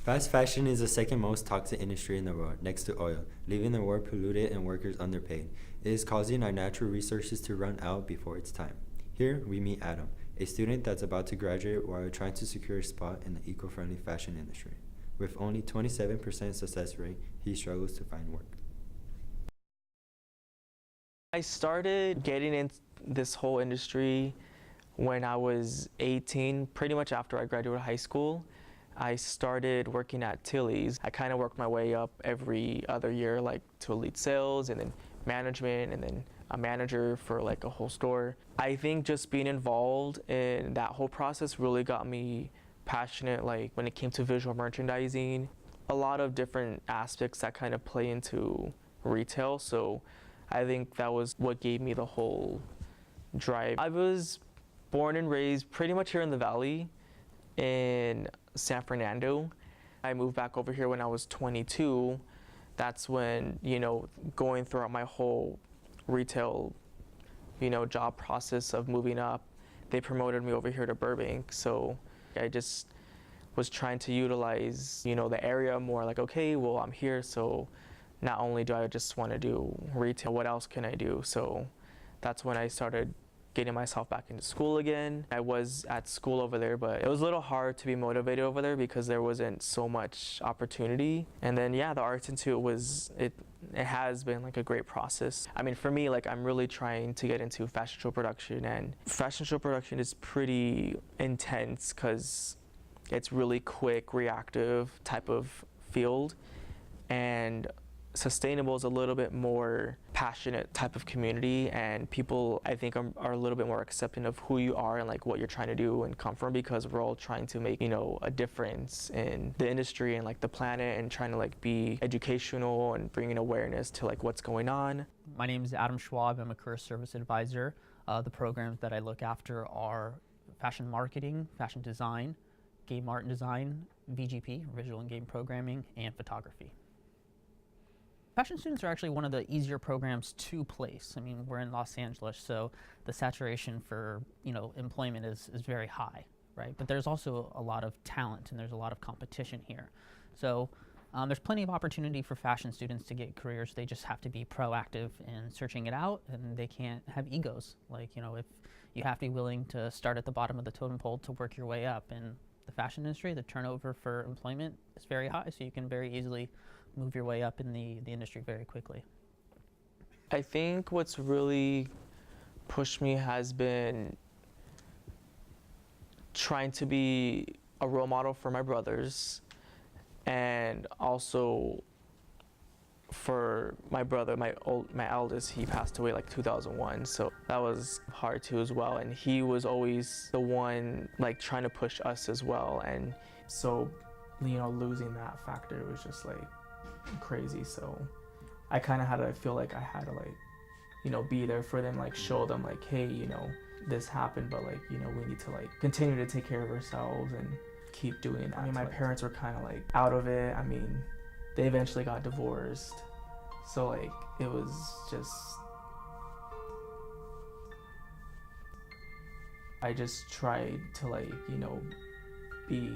Fast fashion is the second most toxic industry in the world, next to oil, leaving the world polluted and workers underpaid. It is causing our natural resources to run out before its time. Here, we meet Adam, a student that's about to graduate while trying to secure a spot in the eco-friendly fashion industry. With only 27% success rate, he struggles to find work. I started getting into this whole industry when I was 18, pretty much after I graduated high school. I started working at Tilly's. I kind of worked my way up every other year, like to elite sales and then management and then a manager for like a whole store. I think just being involved in that whole process really got me passionate, like when it came to visual merchandising, a lot of different aspects that kind of play into retail. So I think that was what gave me the whole drive. I was born and raised pretty much here in the Valley in San Fernando. I moved back over here when I was 22. That's when, going throughout my whole retail, job process of moving up, they promoted me over here to Burbank. So I just was trying to utilize, the area more, like, okay, well, I'm here, so not only do I just want to do retail, what else can I do? So that's when I started getting myself back into school again. I was at school over there, but it was a little hard to be motivated over there because there wasn't so much opportunity. And then, yeah, the Arts Institute it has been like a great process. I mean, for me, like, I'm really trying to get into fashion show production, and fashion show production is pretty intense because it's really quick, reactive type of field, and sustainable is a little bit more passionate type of community, and people, I think, are a little bit more accepting of who you are and like what you're trying to do and come from, because we're all trying to make, a difference in the industry and like the planet, and trying to like be educational and bringing awareness to like what's going on. My name is Adam Schwab. I'm a career service advisor. The programs that I look after are fashion marketing, fashion design, game art and design, VGP, visual and game programming, and photography. Fashion students are actually one of the easier programs to place. I mean, we're in Los Angeles, so the saturation for, employment is very high, right? But there's also a lot of talent and there's a lot of competition here. So there's plenty of opportunity for fashion students to get careers. They just have to be proactive in searching it out, and they can't have egos. Like, if you have to be willing to start at the bottom of the totem pole to work your way up. In the fashion industry, the turnover for employment is very high, so you can very easily move your way up in the industry very quickly. I think what's really pushed me has been trying to be a role model for my brothers, and also for my brother, my eldest. He passed away like 2001, so that was hard too as well, and he was always the one like trying to push us as well, and so losing that factor was just like crazy. So I kind of had to feel like I had to like be there for them, like show them like, hey, this happened, but like we need to like continue to take care of ourselves and keep doing that. I mean, my parents were kind of like out of it. I mean, they eventually got divorced, so like it was just, I just tried to like be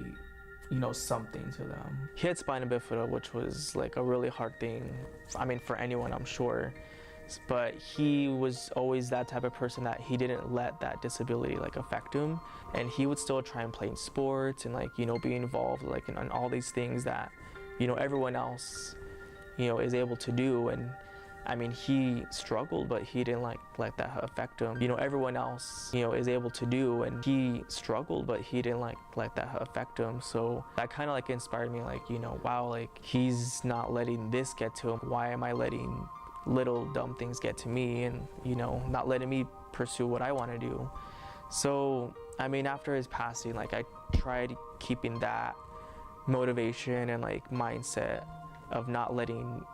something to them. He had spina bifida, which was like a really hard thing, I mean, for anyone, I'm sure. But he was always that type of person that he didn't let that disability like affect him. And he would still try and play in sports and like, be involved like in all these things that, everyone else, is able to do. And I mean, he struggled, but he didn't let that affect him. Everyone else, is able to do, and he struggled, but he didn't let that affect him. So that kind of like inspired me, like, wow, like he's not letting this get to him. Why am I letting little dumb things get to me, and, not letting me pursue what I want to do? So, I mean, after his passing, like I tried keeping that motivation and like mindset of not letting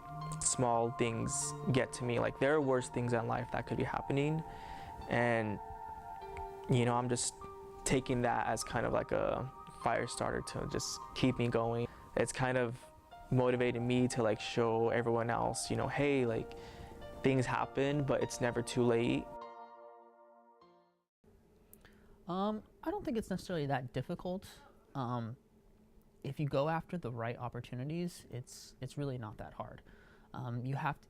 small things get to me. Like, there are worse things in life that could be happening, and I'm just taking that as kind of like a fire starter to just keep me going. It's kind of motivated me to like show everyone else, hey, like things happen, but it's never too late. I don't think it's necessarily that difficult. if you go after the right opportunities, it's really not that hard. You have to,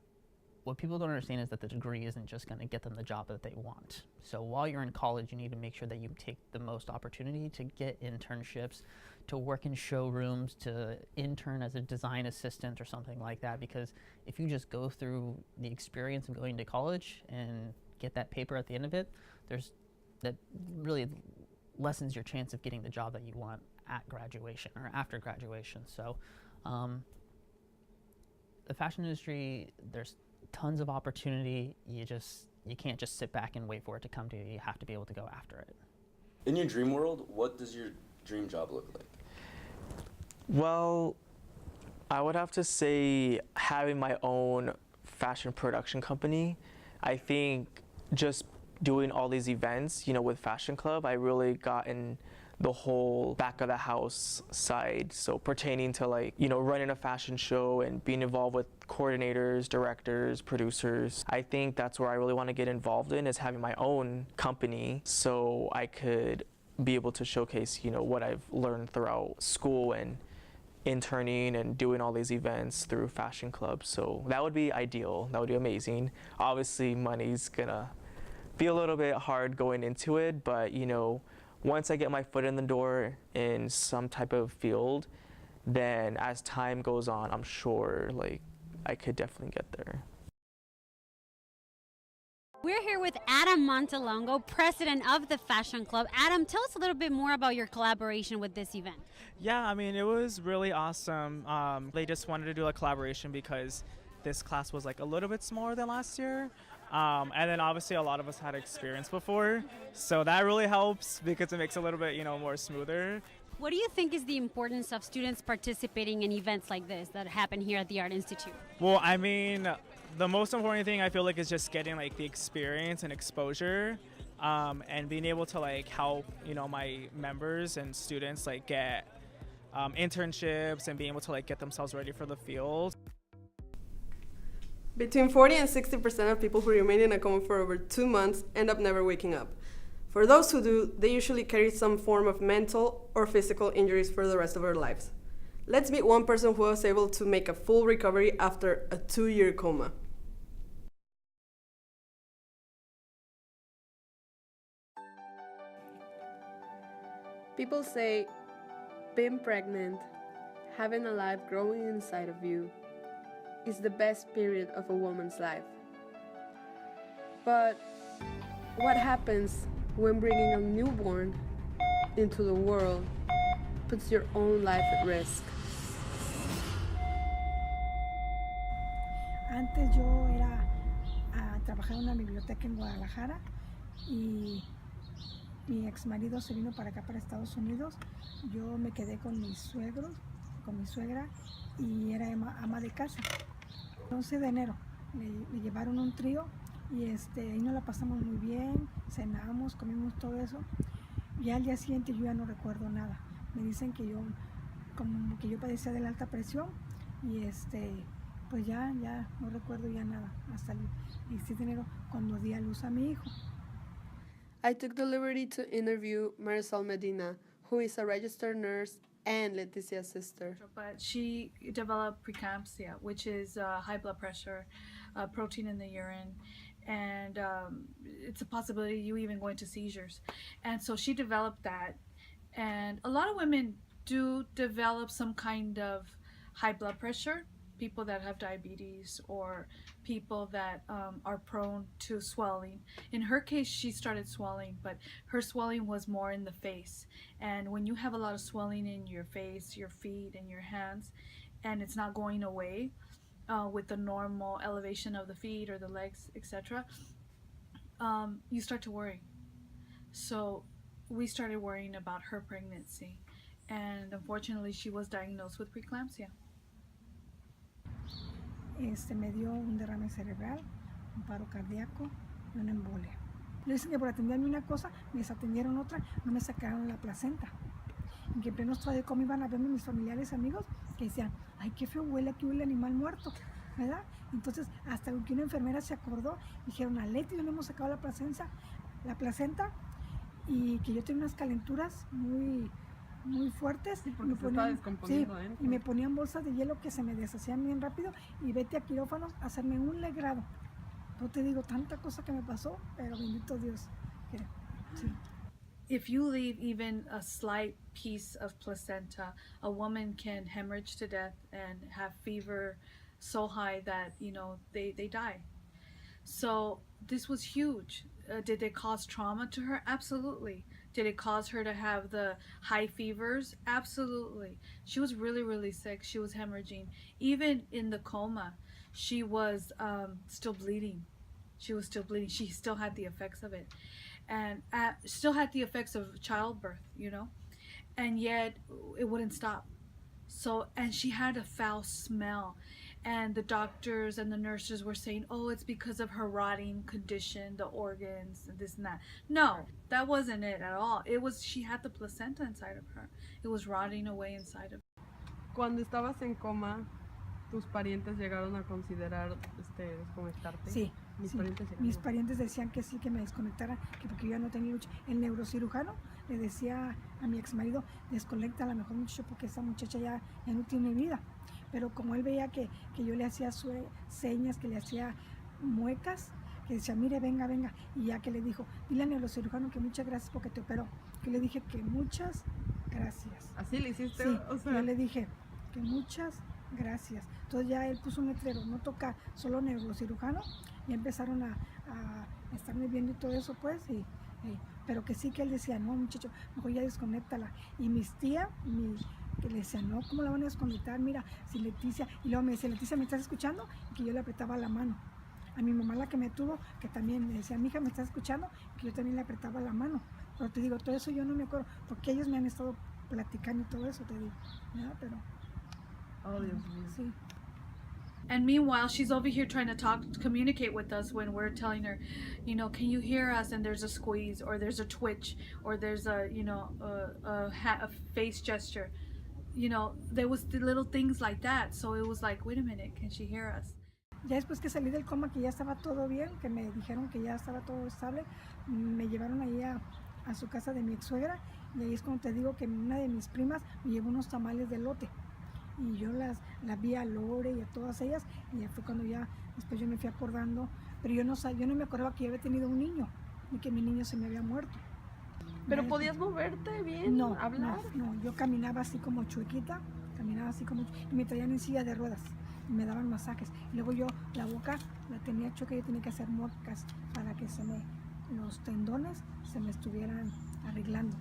what people don't understand is that the degree isn't just going to get them the job that they want. So while you're in college, you need to make sure that you take the most opportunity to get internships, to work in showrooms, to intern as a design assistant or something like that. Because if you just go through the experience of going to college and get that paper at the end of it, that really lessens your chance of getting the job that you want at graduation or after graduation. So the fashion industry, there's tons of opportunity. You can't just sit back and wait for it to come to you. You have to be able to go after it. In your dream world, what does your dream job look like? Well, I would have to say having my own fashion production company. I think just doing all these events, with Fashion Club, I really gotten the whole back of the house side. So pertaining to running a fashion show and being involved with coordinators, directors, producers. I think that's where I really want to get involved in, is having my own company so I could be able to showcase, what I've learned throughout school and interning and doing all these events through Fashion Club. So that would be ideal. That would be amazing. Obviously, money's gonna be a little bit hard going into it, but once I get my foot in the door in some type of field, then as time goes on, I'm sure I could definitely get there. We're here with Adam Montelongo, president of the Fashion Club. Adam, tell us a little bit more about your collaboration with this event. Yeah, it was really awesome. They just wanted to do a collaboration because this class was a little bit smaller than last year. And then obviously a lot of us had experience before, so that really helps because it makes it a little bit, more smoother. What do you think is the importance of students participating in events like this that happen here at the Art Institute? Well, the most important thing I feel is just getting the experience and exposure, and being able to help, my members and students get internships and being able to get themselves ready for the field. Between 40 and 60% of people who remain in a coma for over 2 months end up never waking up. For those who do, they usually carry some form of mental or physical injuries for the rest of their lives. Let's meet one person who was able to make a full recovery after a 2-year coma. People say being pregnant, having a life growing inside of you, is the best period of a woman's life. But what happens when bringing a newborn into the world puts your own life at risk? Antes yo trabajaba en una biblioteca en Guadalajara y mi ex marido se vino para acá, para Estados Unidos. Yo me quedé con mis suegros, con mi suegra, y era ama de casa. El 11 de enero me llevaron un trío y ahí nos la pasamos muy bien, cenamos, comimos todo eso. Y al día siguiente yo ya no recuerdo nada. Me dicen que yo padecía de la alta presión y pues ya no recuerdo ya nada hasta el 17 de enero cuando di a luz a mi hijo. I took the liberty to interview Marisol Medina, who is a registered nurse and Leticia's sister. But she developed preeclampsia, which is high blood pressure, protein in the urine, and it's a possibility you even go into seizures. And so she developed that. And a lot of women do develop some kind of high blood pressure, people that have diabetes or people that are prone to swelling. In her case, she started swelling, but her swelling was more in the face. And when you have a lot of swelling in your face, your feet, and your hands, and it's not going away with the normal elevation of the feet or the legs, etc., you start to worry. So we started worrying about her pregnancy, and unfortunately she was diagnosed with preeclampsia. Me dio un derrame cerebral, un paro cardíaco y una embolia. Le dicen que por atenderme una cosa, me desatendieron otra, no me sacaron la placenta. En que en pleno estado de coma iban a verme mis familiares, amigos, que decían, ay, qué feo huele, aquí huele animal muerto, ¿verdad? Entonces, hasta que una enfermera se acordó, dijeron, a Leti no le hemos sacado la placenta, y que yo tenía unas calenturas muy muy fuertes. Sí, porque se estaba descomponiendo adentro. y me ponían bolsas de hielo que se me deshacían bien rápido y vete a quirófanos a hacerme un legrado. No te digo tanta cosa que me pasó, pero bendito Dios. Que, sí. If you leave even a slight piece of placenta, a woman can hemorrhage to death and have fever so high that, you know, they die. So this was huge. Did it cause trauma to her? Absolutely. Did it cause her to have the high fevers? Absolutely. She was really, really sick. She was hemorrhaging. Even in the coma, she was still bleeding. She was still bleeding. She still had the effects of it. And still had the effects of childbirth, you know? And yet it wouldn't stop. So, and she had a foul smell. And the doctors and the nurses were saying, oh, it's because of her rotting condition, the organs, and this and that. No, that wasn't it at all. It was, she had the placenta inside of her. It was rotting away inside of her. Cuando estabas en coma, ¿tus parientes llegaron a considerar desconectarte? Sí, Mis sí. parientes llegaron. Mis parientes decían que sí, que me desconectara, que porque yo ya no tenía lucha. El neurocirujano le decía a mi ex marido, desconecta a la mejor muchacho porque esa muchacha ya no tiene vida. Pero como él veía que yo le hacía señas, que le hacía muecas, que decía, mire, venga, venga, y ya que le dijo, dile al neurocirujano que muchas gracias porque te operó. Que le dije que muchas gracias. ¿Así le hiciste? Sí, O sea, yo le dije que muchas gracias. Entonces ya él puso un letrero, no toca, solo neurocirujano, y empezaron a estarme viendo y todo eso, pues, pero que sí que él decía, no, muchacho, mejor ya desconéctala. Y mis tías, que le decían, no, ¿cómo la van a desconectar? Mira, si Leticia, y luego me decía, Leticia, ¿me estás escuchando? Y que yo le apretaba la mano. A mi mamá, la que me tuvo, que también me decía, mija, ¿me estás escuchando? Que yo también le apretaba la mano. Pero te digo, todo eso yo no me acuerdo, porque ellos me han estado platicando y todo eso, te digo, ¿verdad? Pero... oh, Dios mío. Sí. And meanwhile, she's over here trying to communicate with us when we're telling her, you know, can you hear us? And there's a squeeze, or there's a twitch, or there's a, you know, a face gesture. You know, there was the little things like that. So it was like, wait a minute, can she hear us? Ya después que salí del coma, que ya estaba todo bien, que me dijeron que ya estaba todo estable, me llevaron ahí a su casa de mi ex suegra, y ahí es cuando te digo que una de mis primas me llevó unos tamales de elote. Y yo las vi a Lore y a todas ellas, y ya fue cuando ya, después yo me fui acordando, pero yo no me acordaba que yo había tenido un niño, ni que mi niño se me había muerto. ¿Pero podías moverte bien? No, ¿Hablar? no, yo caminaba así como chuequita, y me traían en silla de ruedas, y me daban masajes. Y luego yo, la boca la tenía chueca, yo tenía que hacer muecas para que los tendones se me estuvieran arreglando.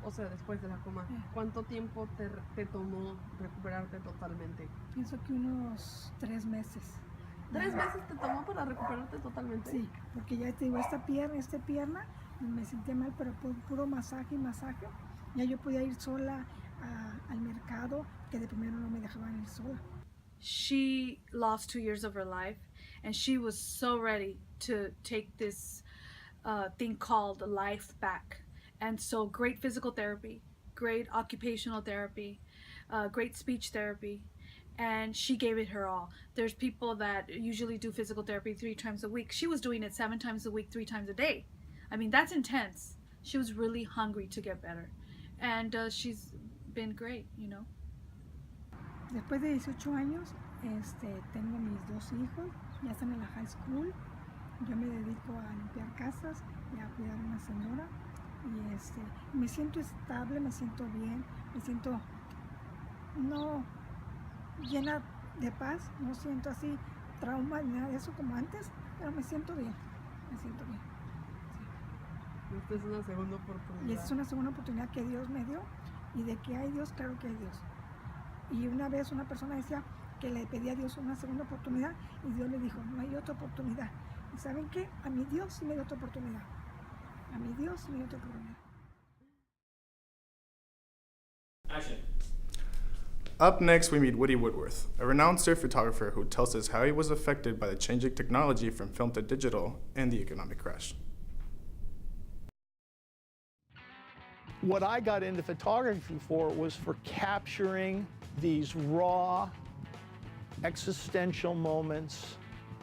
O sea, después de la coma, ¿cuánto tiempo te tomó recuperarte totalmente? Pienso que unos 3 meses. ¿3 meses te tomó para recuperarte totalmente? Sí, porque ya te digo, esta pierna, me sentía mal, pero puro masaje y masaje. Ya yo podía ir sola al mercado, que de primero no me dejaban ir sola. She lost 2 years of her life, and she was so ready to take this thing called life back. And so great physical therapy, great occupational therapy, great speech therapy, and she gave it her all. There's people that usually do physical therapy 3 times a week. She was doing it 7 times a week, 3 times a day. I mean, that's intense. She was really hungry to get better. And she's been great, you know. Después de 18 años, tengo mis 2 hijos, ya están en la high school. Yo me dedico a limpiar casas y a cuidar a una señora. Y me siento estable, me siento bien, me siento no llena de paz, no siento así trauma ni nada de eso como antes, pero me siento bien, Sí. Esta es una segunda oportunidad. Y es una segunda oportunidad que Dios me dio, y de que hay Dios, claro que hay Dios. Y una vez una persona decía que le pedía a Dios una segunda oportunidad, y Dios le dijo, no hay otra oportunidad. ¿Y saben qué? A mi Dios sí me dio otra oportunidad. A mi Dios sí me dio otra oportunidad. Action. Up next, we meet Woody Woodworth, a renowned surf photographer who tells us how he was affected by the changing technology from film to digital and the economic crash. What I got into photography for was for capturing these raw, existential moments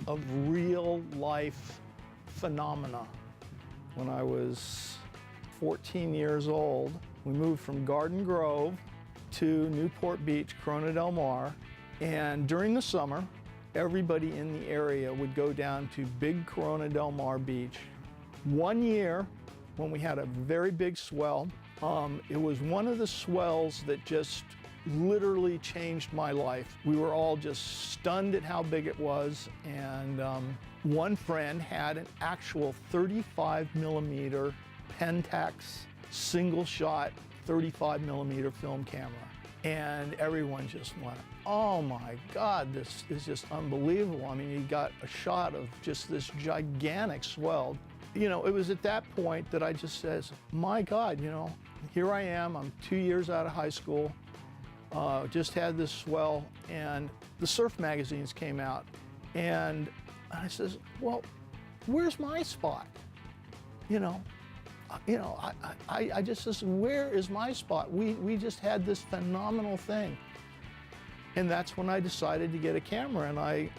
of real life phenomena. When I was 14 years old, We moved from Garden Grove to Newport Beach, Corona del Mar, and during the summer, everybody in the area would go down to Big Corona del Mar Beach. One year, when we had a very big swell, it was one of the swells that just literally changed my life. We were all just stunned at how big it was, and one friend had an actual 35 millimeter Pentax single shot 35 millimeter film camera. And everyone just went, oh my God, this is just unbelievable. I mean, you got a shot of just this gigantic swell. You know, it was at that point that I just says, my God, you know, here I am, I'm 2 years out of high school, just had this swell, and the surf magazines came out. And I says, well, where's my spot? I just says, where is my spot? We just had this phenomenal thing. And that's when I decided to get a camera, and I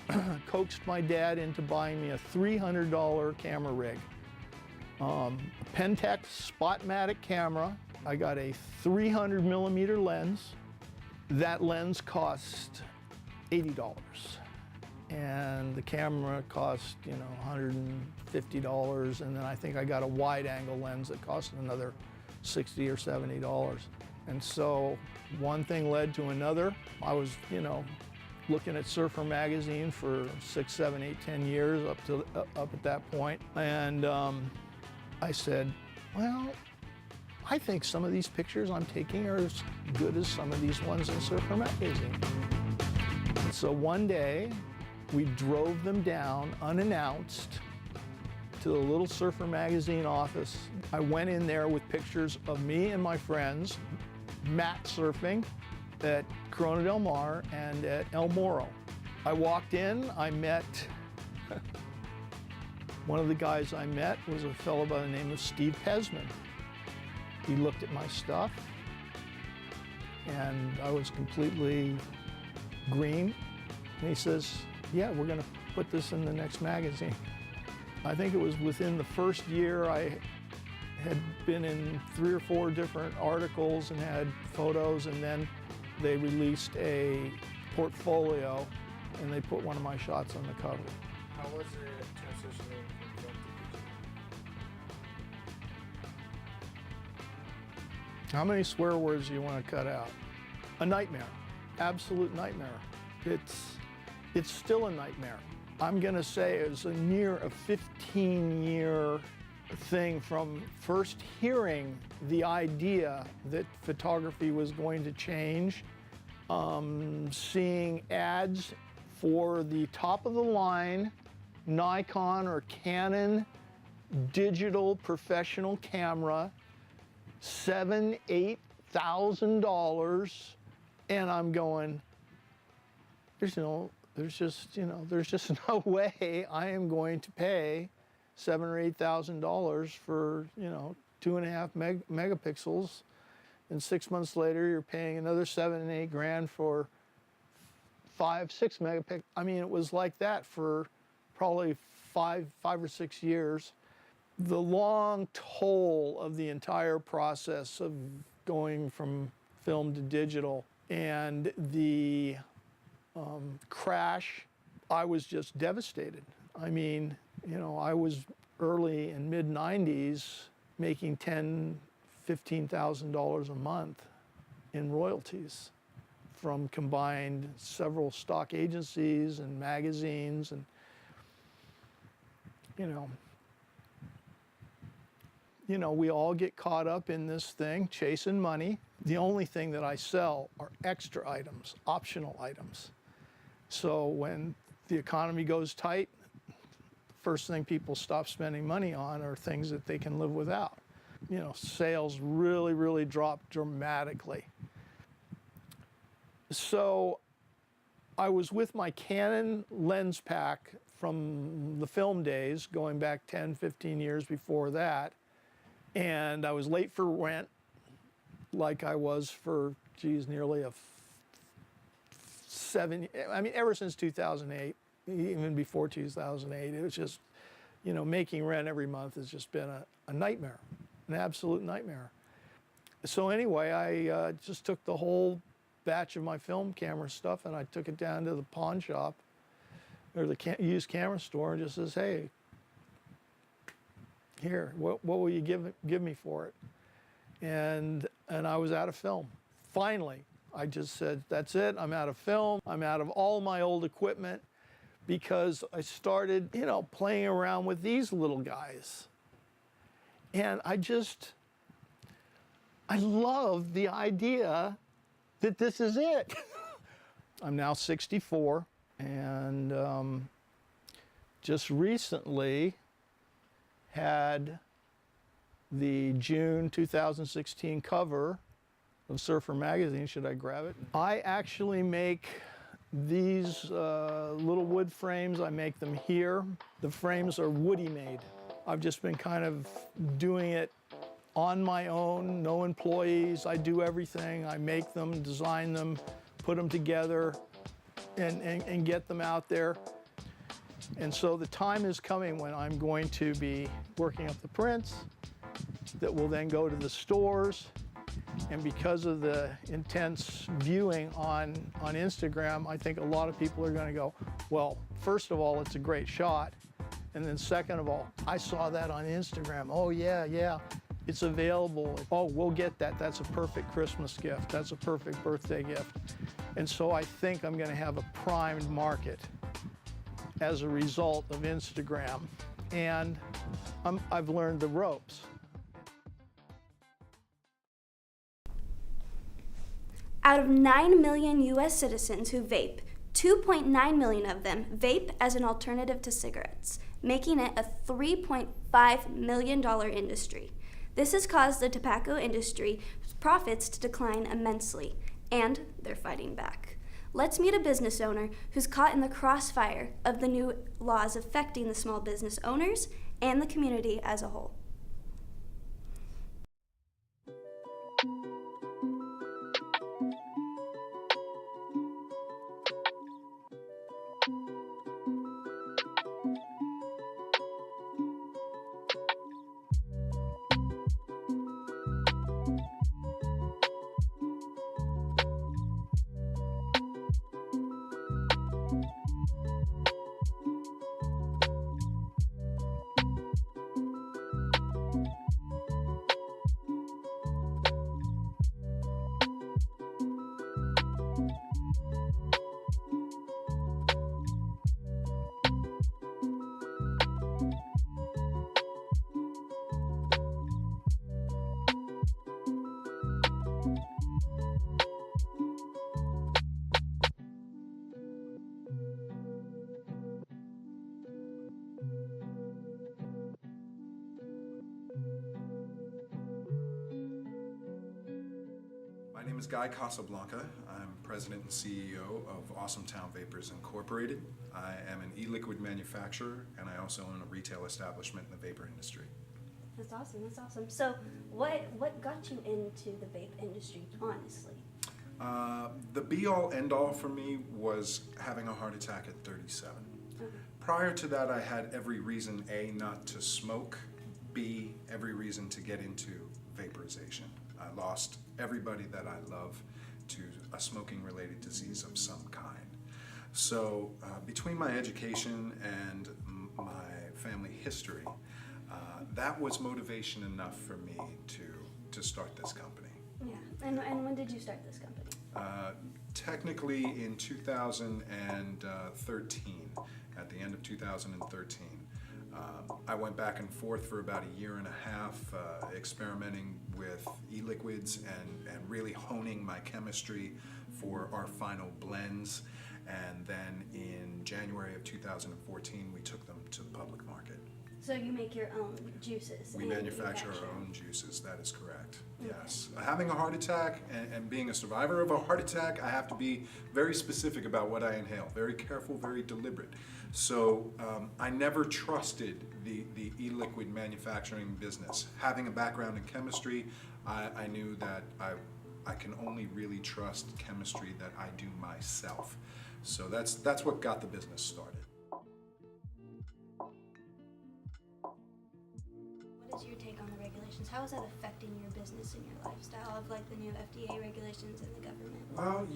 coaxed my dad into buying me a $300 camera rig. Pentax Spotmatic camera. I got a 300 millimeter lens. That lens cost $80. And the camera cost, you know, $150, and then I think I got a wide-angle lens that cost another $60 or $70. And so one thing led to another. I was, you know, looking at Surfer magazine for 6, 7, 8, 10 years up at that point, and I said, well, I think some of these pictures I'm taking are as good as some of these ones in Surfer magazine. And so one day, we drove them down unannounced to the little Surfer magazine office. I went in there with pictures of me and my friends mat surfing at Corona del Mar and at El Morro. I walked in, I met, one of the guys I met was a fellow by the name of Steve Pesman. He looked at my stuff, and I was completely green, and he says, yeah, we're going to put this in the next magazine. I think it was within the first year I had been in 3 or 4 different articles and had photos, and then they released a portfolio and they put one of my shots on the cover. How was it transitioning from film to digital? How many swear words do you want to cut out? A nightmare, absolute nightmare. It's still a nightmare. I'm gonna say it was a near a 15-year thing from first hearing the idea that photography was going to change, seeing ads for the top of the line Nikon or Canon digital professional camera, $7,000, $8,000, and I'm going, there's just no way I am going to pay $7,000 or $8,000 for, 2.5 megapixels, and 6 months later you're paying another $7 and $8 grand for 5, 6 megapixels. I mean, it was like that for probably five or 6 years. The long toll of the entire process of going from film to digital and the crash, I was just devastated. I mean, I was early in mid-90s making $10,000, $15,000 a month in royalties from combined several stock agencies and magazines, and we all get caught up in this thing, chasing money. The only thing that I sell are extra items, optional items. So when the economy goes tight, first thing people stop spending money on are things that they can live without. Sales really, really dropped dramatically. So I was with my Canon lens pack from the film days, going back 10, 15 years before that, and I was late for rent, like I was for, nearly ever since 2008, even before 2008, it was just, making rent every month has just been a nightmare, an absolute nightmare. So anyway, I just took the whole batch of my film camera stuff and I took it down to the pawn shop or the used camera store and just says, hey, here, what will you give me for it? And I was out of film. Finally, I just said, that's it, I'm out of film, I'm out of all my old equipment, because I started, you know, playing around with these little guys. And I love the idea that this is it. I'm now 64, and just recently had the June 2016 cover of Surfer Magazine. Should I grab it? I actually make these little wood frames. I make them here. The frames are Woody made. I've just been kind of doing it on my own, no employees. I do everything. I make them, design them, put them together, and get them out there. And so the time is coming when I'm going to be working up the prints that will then go to the stores. And because of the intense viewing on Instagram, I think a lot of people are going to go, well, first of all, it's a great shot. And then second of all, I saw that on Instagram. Oh, yeah, it's available. Oh, we'll get that. That's a perfect Christmas gift. That's a perfect birthday gift. And so I think I'm going to have a primed market as a result of Instagram. And I've learned the ropes. Out of 9 million U.S. citizens who vape, 2.9 million of them vape as an alternative to cigarettes, making it a $3.5 million industry. This has caused the tobacco industry's profits to decline immensely, and they're fighting back. Let's meet a business owner who's caught in the crossfire of the new laws affecting the small business owners and the community as a whole. My name is Guy Casablanca. I'm president and CEO of Awesome Town Vapors Incorporated. I am an e-liquid manufacturer, and I also own a retail establishment in the vapor industry. That's awesome, that's awesome. So what got you into the vape industry, honestly? The be-all, end-all for me was having a heart attack at 37. Prior to that, I had every reason, A, not to smoke, B, every reason to get into vaporization. I lost everybody that I love to a smoking-related disease of some kind. So between my education and my family history, that was motivation enough for me to start this company. Yeah, and when did you start this company? Technically in 2013, at the end of 2013. I went back and forth for about a year and a half, experimenting with e-liquids and really honing my chemistry for our final blends. And then in January of 2014, we took them to the public market. So you make your own juices? We manufacture our own juices, that is correct, yes. Having a heart attack and being a survivor of a heart attack, I have to be very specific about what I inhale, very careful, very deliberate. So I never trusted the e-liquid manufacturing business. Having a background in chemistry, I knew that I can only really trust chemistry that I do myself. So that's what got the business started. What is your take on the regulations regulations, how is that affecting your business and your lifestyle of like the new FDA regulations and the government? Well,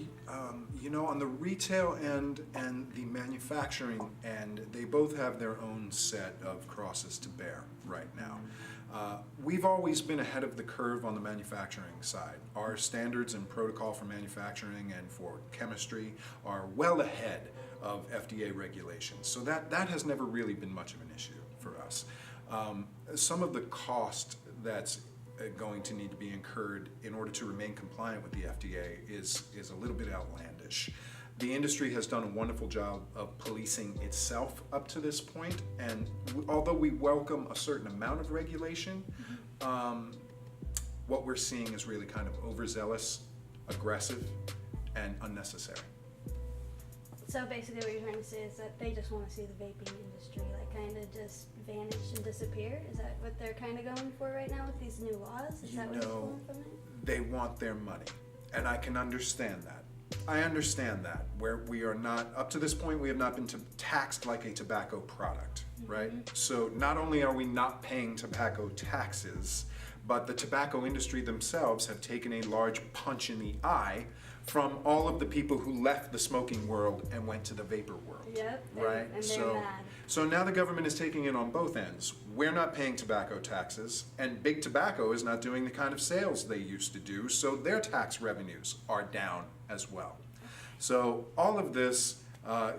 you know, on the retail end and the manufacturing end, they both have their own set of crosses to bear right now. We've always been ahead of the curve on the manufacturing side. Our standards and protocol for manufacturing and for chemistry are well ahead of FDA regulations. So that has never really been much of an issue for us. Some of the cost that's going to need to be incurred in order to remain compliant with the FDA is a little bit outlandish. The industry has done a wonderful job of policing itself up to this point, and although we welcome a certain amount of regulation, what we're seeing is really kind of overzealous, aggressive, and unnecessary. So basically what you're trying to say is that they just want to see the vaping industry like kind of just vanish and disappear? Is that what they're kind of going for right now with these new laws? Is that what you're pulling from it? They want their money, and I can understand that. I understand that, where we are not, up to this point, we have not been taxed like a tobacco product, right? So not only are we not paying tobacco taxes, but the tobacco industry themselves have taken a large punch in the eye from all of the people who left the smoking world and went to the vapor world. Yep, right? and they're mad. So now the government is taking it on both ends. We're not paying tobacco taxes, and Big Tobacco is not doing the kind of sales they used to do, so their tax revenues are down as well. So all of this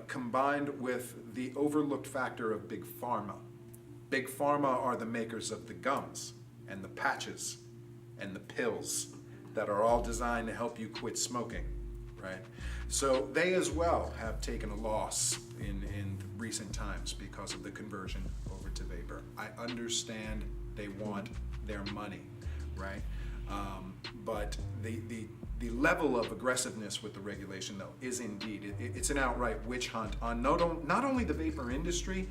combined with the overlooked factor of Big Pharma. Big Pharma are the makers of the gums and the patches and the pills that are all designed to help you quit smoking, right? So they as well have taken a loss in recent times because of the conversion over to vapor. I understand they want their money, right? But the level of aggressiveness with the regulation, though, is indeed, it's an outright witch hunt on not only the vapor industry,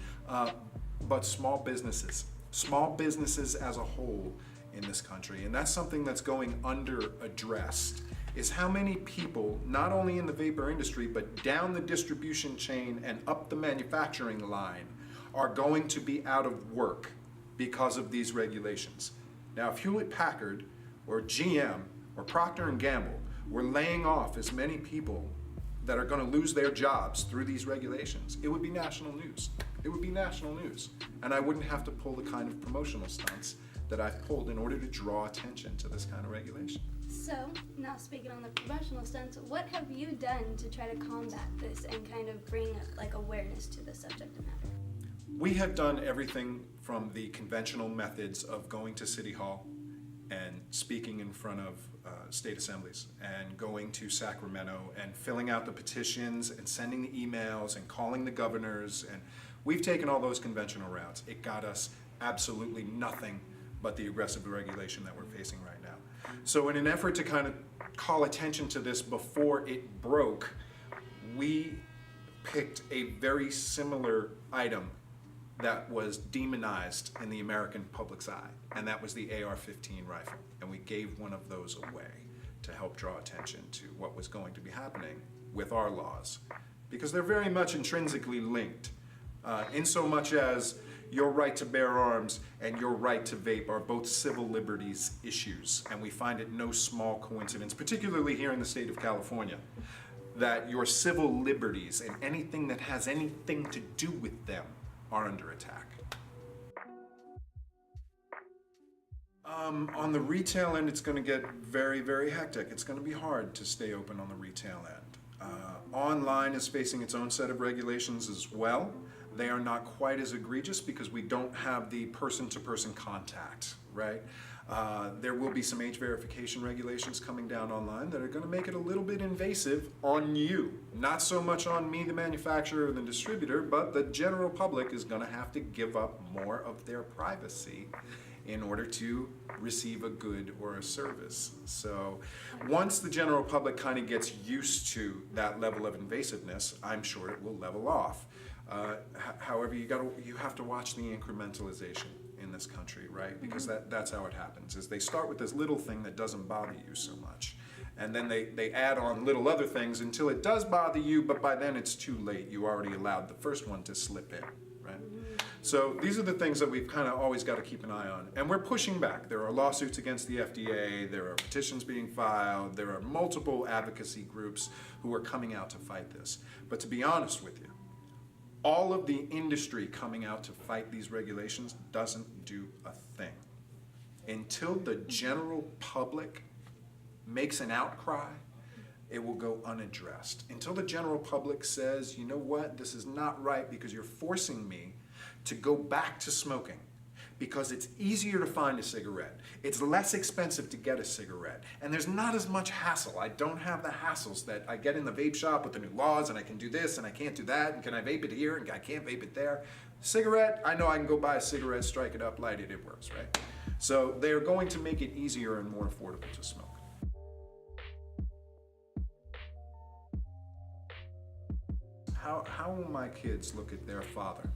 but small businesses as a whole in this country. And that's something that's going under-addressed, is how many people, not only in the vapor industry, but down the distribution chain and up the manufacturing line, are going to be out of work because of these regulations. Now, if Hewlett-Packard or GM or Procter & Gamble were laying off as many people that are going to lose their jobs through these regulations, it would be national news. It would be national news. And I wouldn't have to pull the kind of promotional stunts that I've pulled in order to draw attention to this kind of regulation. So, now speaking on the promotional stunts, what have you done to try to combat this and kind of bring like awareness to the subject matter? We have done everything from the conventional methods of going to City Hall and speaking in front of state assemblies and going to Sacramento and filling out the petitions and sending the emails and calling the governors, and we've taken all those conventional routes. It got us absolutely nothing but the aggressive regulation that we're facing right now. So in an effort to kind of call attention to this before it broke, we picked a very similar item that was demonized in the American public's eye, and that was the AR-15 rifle. And we gave one of those away to help draw attention to what was going to be happening with our laws, because they're very much intrinsically linked, in so much as your right to bear arms and your right to vape are both civil liberties issues, and we find it no small coincidence, particularly here in the state of California, that your civil liberties and anything that has anything to do with them are under attack. On the retail end, it's going to get very, very hectic. It's going to be hard to stay open on the retail end. Online is facing its own set of regulations as well. They are not quite as egregious because we don't have the person-to-person contact, right? There will be some age verification regulations coming down online that are going to make it a little bit invasive on you. Not so much on me, the manufacturer or the distributor, but the general public is going to have to give up more of their privacy in order to receive a good or a service. So once the general public kind of gets used to that level of invasiveness, I'm sure it will level off. However, you have to watch the incrementalization in this country, right? Because that's how it happens, is they start with this little thing that doesn't bother you so much. And then they add on little other things until it does bother you, but by then it's too late. You already allowed the first one to slip in. right? So these are the things that we've kind of always got to keep an eye on. And we're pushing back. There are lawsuits against the FDA, there are petitions being filed, there are multiple advocacy groups who are coming out to fight this. But to be honest with you, all of the industry coming out to fight these regulations doesn't do a thing. Until the general public makes an outcry, it will go unaddressed. Until the general public says, you know what, this is not right because you're forcing me to go back to smoking because it's easier to find a cigarette. It's less expensive to get a cigarette. And there's not as much hassle. I don't have the hassles that I get in the vape shop with the new laws, and I can do this and I can't do that, and can I vape it here and I can't vape it there. Cigarette, I know I can go buy a cigarette, strike it up, light it, it works, right? So they're going to make it easier and more affordable to smoke. How will my kids look at their father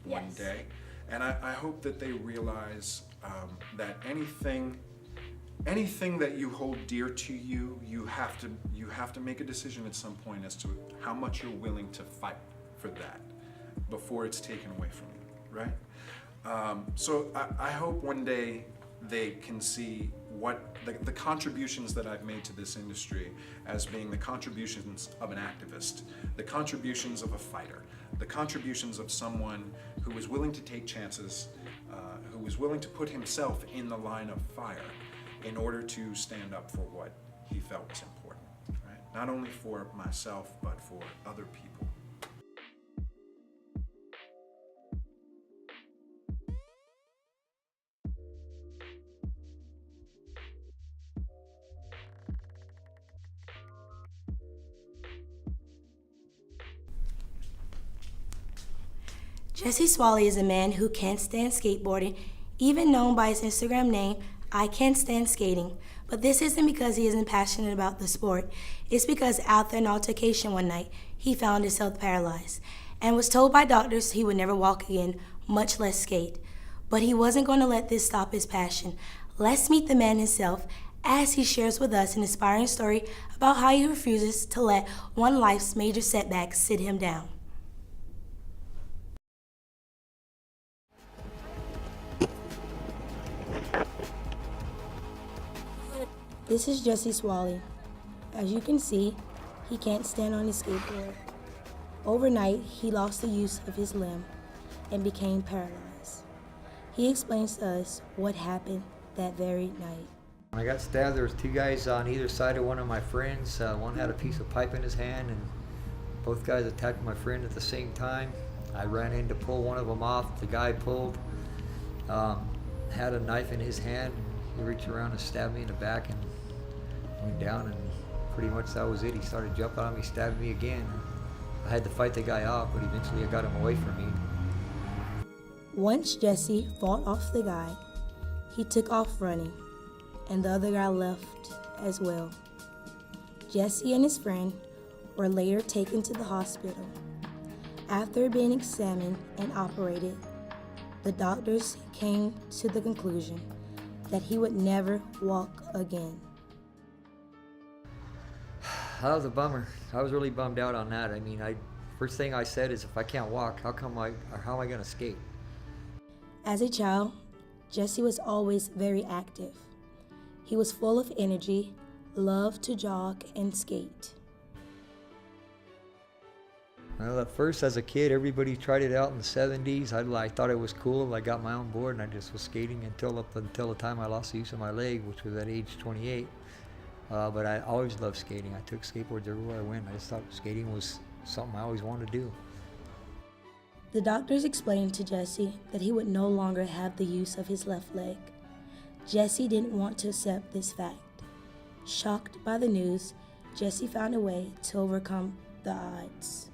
one day? And I hope that they realize that anything that you hold dear to you, you have to make a decision at some point as to how much you're willing to fight for that before it's taken away from you, right? So I hope one day they can see what the contributions that I've made to this industry as being the contributions of an activist, the contributions of a fighter, the contributions of someone who was willing to take chances, who was willing to put himself in the line of fire in order to stand up for what he felt was important, right? Not only for myself, but for other people. Jesse Swally is a man who can't stand skateboarding, even known by his Instagram name, I Can't Stand Skating. But this isn't because he isn't passionate about the sport. It's because after an altercation one night, he found himself paralyzed and was told by doctors he would never walk again, much less skate. But he wasn't going to let this stop his passion. Let's meet the man himself as he shares with us an inspiring story about how he refuses to let one life's major setback sit him down. This is Jesse Swally. As you can see, he can't stand on his skateboard. Overnight, he lost the use of his limb and became paralyzed. He explains to us what happened that very night. When I got stabbed, there was two guys on either side of one of my friends. One had a piece of pipe in his hand, and both guys attacked my friend at the same time. I ran in to pull one of them off. The guy pulled, had a knife in his hand. He reached around and stabbed me in the back and went down, and pretty much that was it. He started jumping on me, stabbed me again. I had to fight the guy off, but eventually I got him away from me. Once Jesse fought off the guy, he took off running, and the other guy left as well. Jesse and his friend were later taken to the hospital. After being examined and operated, the doctors came to the conclusion that he would never walk again. That was a bummer. I was really bummed out on that. I mean, first thing I said is, if I can't walk, how am I going to skate? As a child, Jesse was always very active. He was full of energy, loved to jog and skate. Well, at first, as a kid, everybody tried it out in the 70s. I thought it was cool. I got my own board, and I just was skating until the time I lost the use of my leg, which was at age 28. But I always loved skating. I took skateboards everywhere I went. I just thought skating was something I always wanted to do. The doctors explained to Jesse that he would no longer have the use of his left leg. Jesse didn't want to accept this fact. Shocked by the news, Jesse found a way to overcome the odds.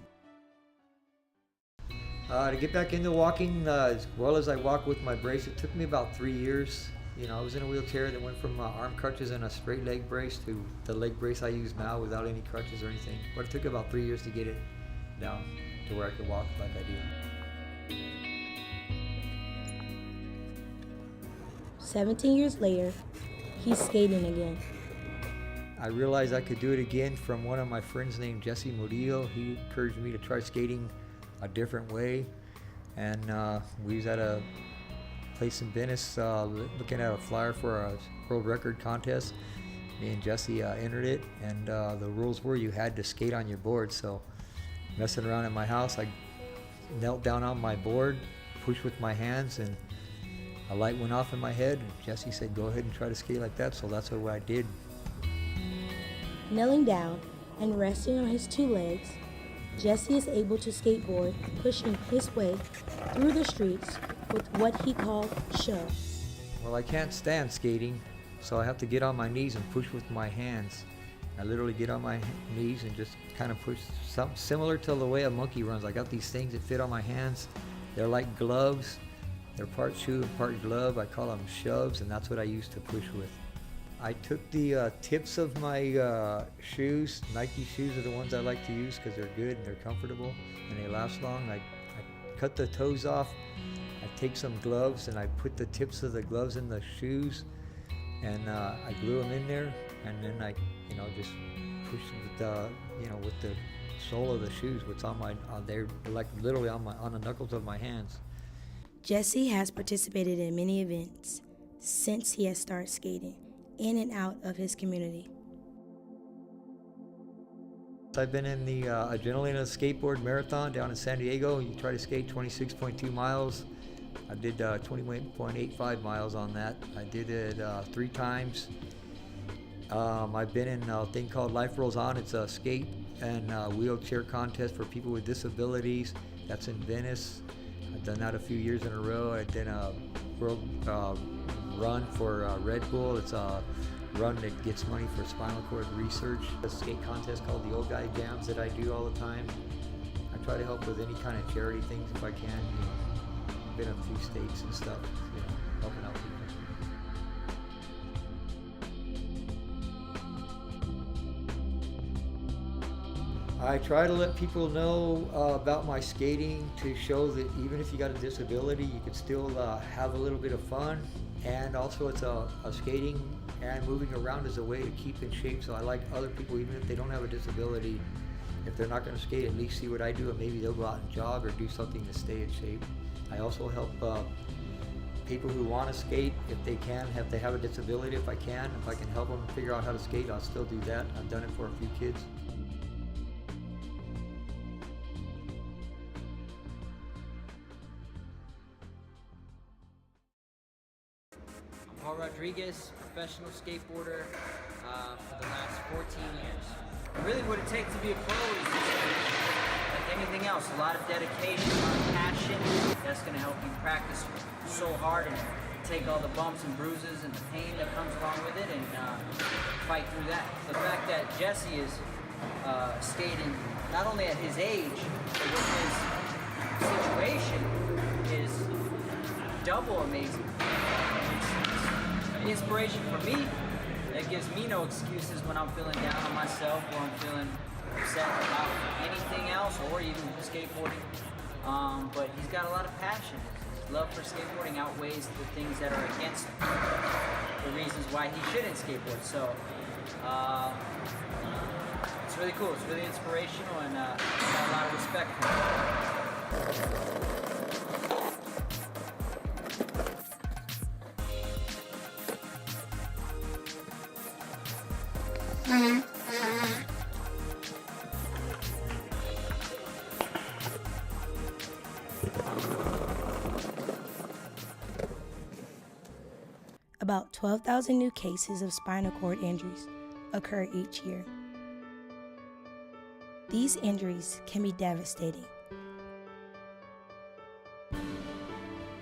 To get back into walking, as well as I walk with my brace, it took me about 3 years. You know, I was in a wheelchair that went from arm crutches and a straight leg brace to the leg brace I use now without any crutches or anything. But it took about 3 years to get it down to where I could walk like I do. 17 years later, he's skating again. I realized I could do it again from one of my friends named Jesse Murillo. He encouraged me to try skating a different way. And we was at a place in Venice looking at a flyer for a world record contest. Me and Jesse entered it, and the rules were you had to skate on your board. So messing around at my house, I knelt down on my board, pushed with my hands, and a light went off in my head. And Jesse said, go ahead and try to skate like that. So that's what I did. Kneeling down and resting on his two legs, Jesse is able to skateboard, pushing his way through the streets with what he called shove. Well, I can't stand skating, so I have to get on my knees and push with my hands. I literally get on my knees and just kind of push, something similar to the way a monkey runs. I got these things that fit on my hands. They're like gloves. They're part shoe and part glove. I call them shoves, and that's what I use to push with. I took the tips of my shoes. Nike shoes are the ones I like to use because they're good and they're comfortable and they last long. I cut the toes off. I take some gloves and I put the tips of the gloves in the shoes, and I glue them in there, and then I, just push with the, with the sole of the shoes. What's on my, they're like literally on the knuckles of my hands. Jesse has participated in many events since he has started skating, in and out of his community. I've been in the Adrenalina Skateboard Marathon down in San Diego. You try to skate 26.2 miles. I did 20.85 miles on that. I did it 3 times. I've been in a thing called Life Rolls On. It's a skate and wheelchair contest for people with disabilities. That's in Venice. I've done that a few years in a row. I did a world run for Red Bull. It's a run that gets money for spinal cord research. A skate contest called the Old Guy Jams that I do all the time. I try to help with any kind of charity things if I can. I've been in a few states and stuff, helping out people. I try to let people know about my skating to show that even if you got a disability, you can still have a little bit of fun. And also it's a skating and moving around is a way to keep in shape. So I like other people, even if they don't have a disability, if they're not going to skate, at least see what I do, and maybe they'll go out and jog or do something to stay in shape. I also help people who want to skate, if they can, if they have a disability, if I can help them figure out how to skate, I'll still do that. I've done it for a few kids. Paul Rodriguez, professional skateboarder for the last 14 years. Really what it takes to be a pro is like anything else, a lot of dedication, a lot of passion. That's going to help you practice so hard and take all the bumps and bruises and the pain that comes along with it and fight through that. The fact that Jesse is skating not only at his age, but with his situation is double amazing. Inspiration for me. That gives me no excuses when I'm feeling down on myself or I'm feeling upset about anything else or even skateboarding. But he's got a lot of passion. His love for skateboarding outweighs the things that are against him, the reasons why he shouldn't skateboard. So it's really cool. It's really inspirational, and I got a lot of respect for him. About 12,000 new cases of spinal cord injuries occur each year. These injuries can be devastating.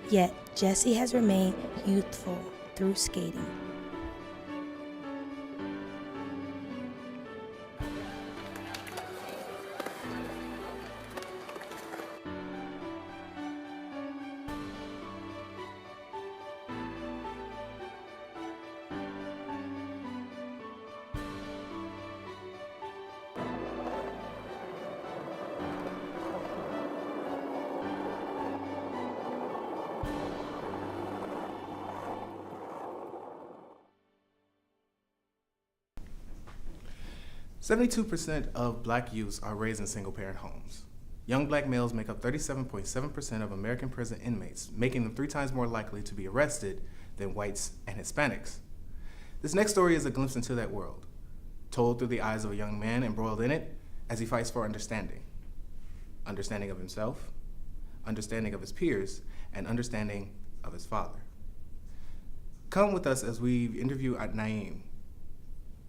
Yet, Jesse has remained youthful through skating. "72% of black youths are raised in single-parent homes. Young black males make up 37.7% of American prison inmates, making them 3 times more likely to be arrested than whites and Hispanics. This next story is a glimpse into that world, told through the eyes of a young man embroiled in it as he fights for understanding. Understanding of himself, understanding of his peers, and understanding of his father. Come with us as we interview Naeem,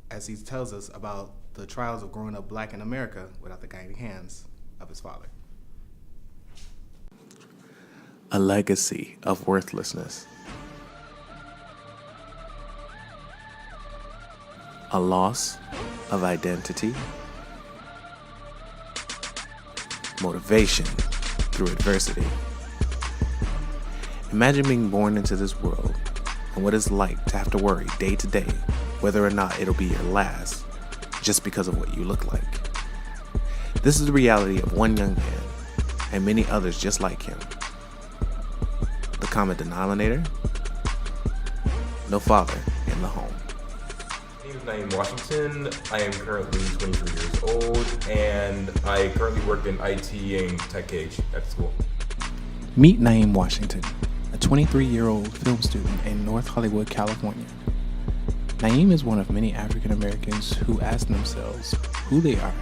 as he tells us about the trials of growing up black in America without the guiding hands of his father. A legacy of worthlessness. A loss of identity. Motivation through adversity. Imagine being born into this world and what it's like to have to worry day to day whether or not it'll be your last just because of what you look like. This is the reality of one young man and many others just like him. The common denominator? No father in the home. My name is Naeem Washington. I am currently 23 years old, and I currently work in IT and Tech Age at school. Meet Naeem Washington, a 23-year-old film student in North Hollywood, California. Naeem is one of many African Americans who ask themselves who they are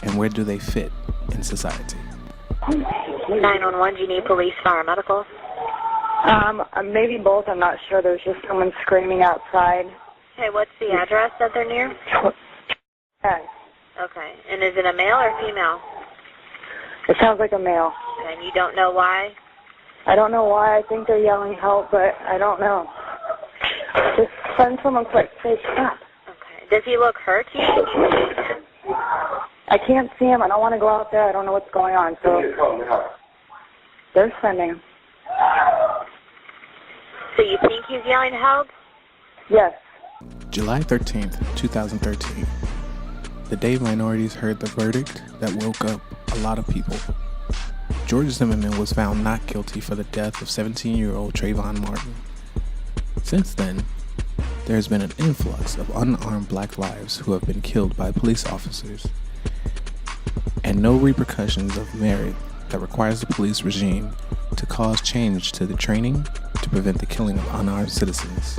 and where do they fit in society. 911, do you need police, fire, medical? Maybe both. I'm not sure. There's just someone screaming outside. Okay, what's the address that they're near? Yes. Okay, and is it a male or female? It sounds like a male. And you don't know why? I don't know why. I think they're yelling help, but I don't know. Just send someone quick. Say stop. Okay. Does he look hurt? I can't see him. I don't want to go out there. I don't know what's going on. So they're sending him. So you think he's yelling help? Yes. July 13th, 2013. The day minorities heard the verdict that woke up a lot of people. George Zimmerman was found not guilty for the death of 17-year-old Trayvon Martin. Since then, there has been an influx of unarmed black lives who have been killed by police officers, and no repercussions of merit that requires the police regime to cause change to the training to prevent the killing of unarmed citizens.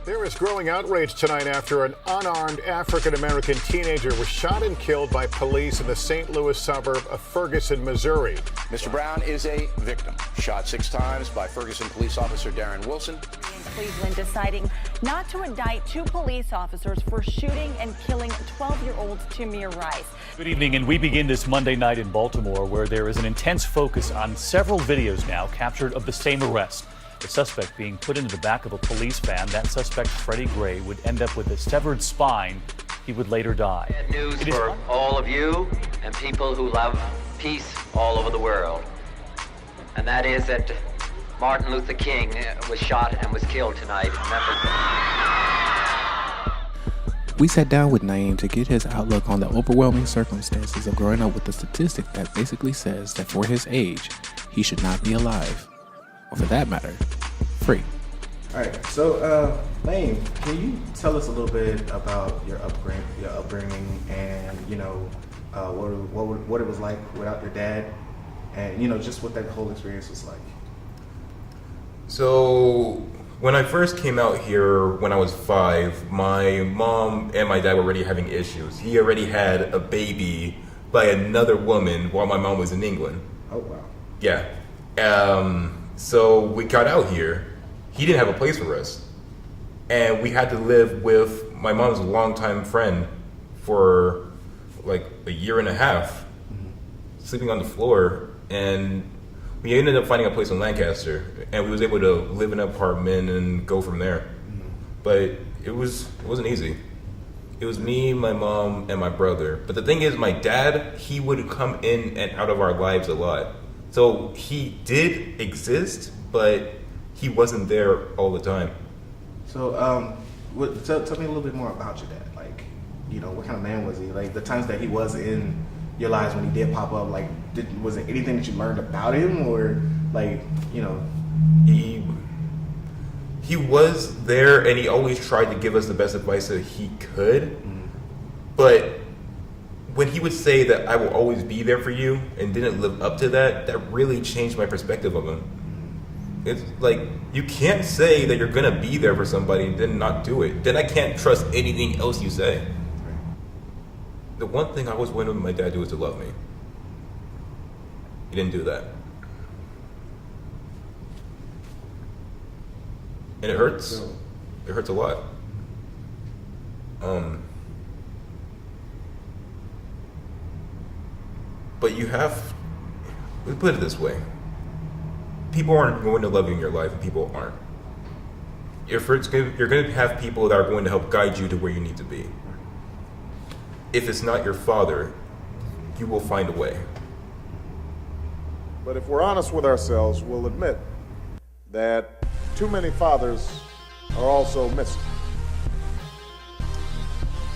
There is growing outrage tonight after an unarmed African-American teenager was shot and killed by police in the St. Louis suburb of Ferguson, Missouri. Mr. Brown is a victim, shot 6 times by Ferguson police officer Darren Wilson. Cleveland deciding not to indict 2 police officers for shooting and killing 12-year-old Tamir Rice. Good evening, and we begin this Monday night in Baltimore, where there is an intense focus on several videos now captured of the same arrest. The suspect being put into the back of a police van. That suspect, Freddie Gray, would end up with a severed spine. He would later die. Bad news for all of you and people who love peace all over the world. And that is that Martin Luther King was shot and was killed tonight in Memphis. We sat down with Naeem to get his outlook on the overwhelming circumstances of growing up with a statistic that basically says that for his age, he should not be alive. Or for that matter, free. All right, so Naeem, can you tell us a little bit about your upbringing, and what it was like without your dad, and just what that whole experience was like? So when I first came out here when I was 5, my mom and my dad were already having issues. He already had a baby by another woman while my mom was in England. Oh wow. Yeah. So we got out here. He didn't have a place for us. And we had to live with my mom's longtime friend for like a year and a half, sleeping on the floor. And we ended up finding a place in Lancaster, and we was able to live in an apartment and go from there. But it wasn't easy. It was me, my mom, and my brother. But the thing is, my dad, he would come in and out of our lives a lot. So he did exist, but he wasn't there all the time. So, tell me a little bit more about your dad. Like, what kind of man was he? Like, the times that he was in your lives when he did pop up, like, was it anything that you learned about him, or like, He was there, and he always tried to give us the best advice that he could. But when he would say that I will always be there for you and didn't live up to that, that really changed my perspective of him. It's like, you can't say that you're gonna be there for somebody and then not do it. Then I can't trust anything else you say. The one thing I always wanted my dad to do was to love me. He didn't do that. And it hurts. It hurts a lot. But you have, let's put it this way. People aren't going to love you in your life, and people aren't. You're going to have people that are going to help guide you to where you need to be. If it's not your father, you will find a way. But if we're honest with ourselves, we'll admit that too many fathers are also missing.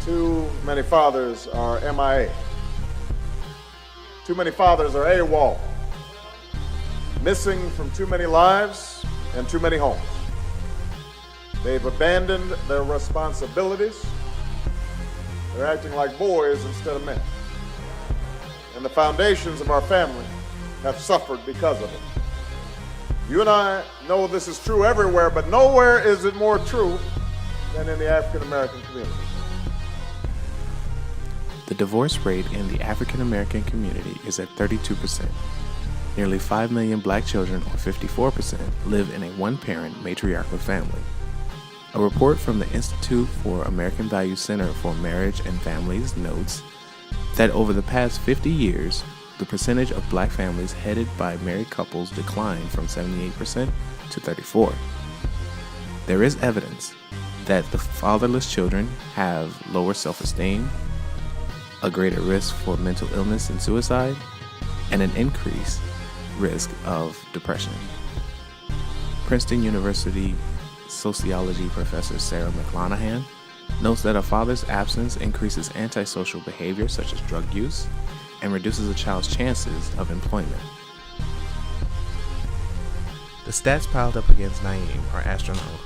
Too many fathers are MIA. Too many fathers are AWOL. Missing from too many lives and too many homes. They've abandoned their responsibilities. They're acting like boys instead of men. And the foundations of our family have suffered because of it. You and I know this is true everywhere, but nowhere is it more true than in the African American community. The divorce rate in the African American community is at 32%. Nearly 5 million black children, or 54%, live in a one-parent matriarchal family. A report from the Institute for American Values Center for Marriage and Families notes that over the past 50 years, the percentage of black families headed by married couples declined from 78% to 34%. There is evidence that the fatherless children have lower self-esteem, a greater risk for mental illness and suicide, and an increased risk of depression. Princeton University sociology professor Sarah McClanahan notes that a father's absence increases antisocial behavior such as drug use and reduces a child's chances of employment. The stats piled up against Naeem are astronomical.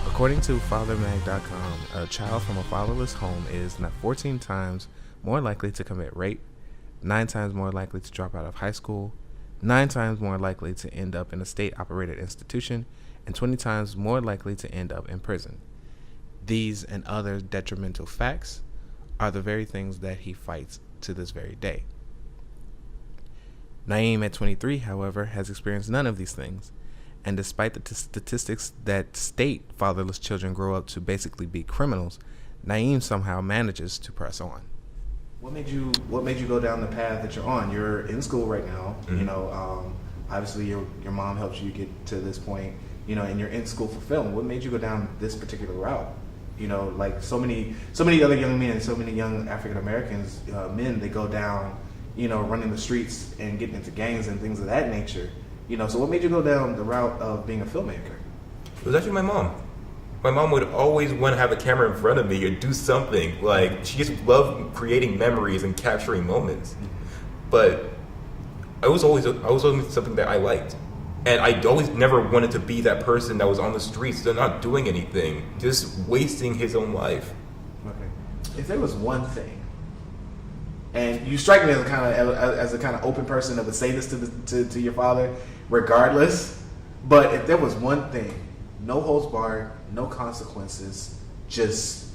According to FatherMag.com, a child from a fatherless home is not 14 times more likely to commit rape, 9 times more likely to drop out of high school, 9 times more likely to end up in a state-operated institution, and 20 times more likely to end up in prison. These and other detrimental facts are the very things that he fights to this very day. Naeem, at 23, however, has experienced none of these things, and despite the statistics that state fatherless children grow up to basically be criminals, Naeem somehow manages to press on. What made you go down the path that you're on? You're in school right now. Mm-hmm. You know, obviously your mom helped you get to this point. You know, and you're in school for film. What made you go down this particular route? You know, like so many other young men, so many young African Americans, men, they go down, you know, running the streets and getting into gangs and things of that nature. You know, so what made you go down the route of being a filmmaker? It was actually my mom. My mom would always want to have a camera in front of me or do something. Like, she just loved creating memories and capturing moments. But I was always something that I liked. And I always never wanted to be that person that was on the streets, they're not doing anything, just wasting his own life. Okay. If there was one thing, and you strike me as a kind of open person that would say this to your father, regardless. But if there was one thing, no holds barred, no consequences, just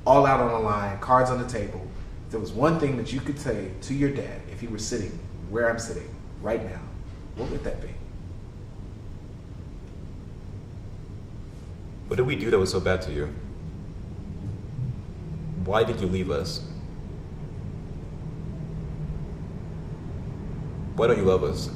all out on the line, cards on the table. If there was one thing that you could say to your dad, if he were sitting where I'm sitting right now, what would that be? What did we do that was so bad to you? Why did you leave us? Why don't you love us?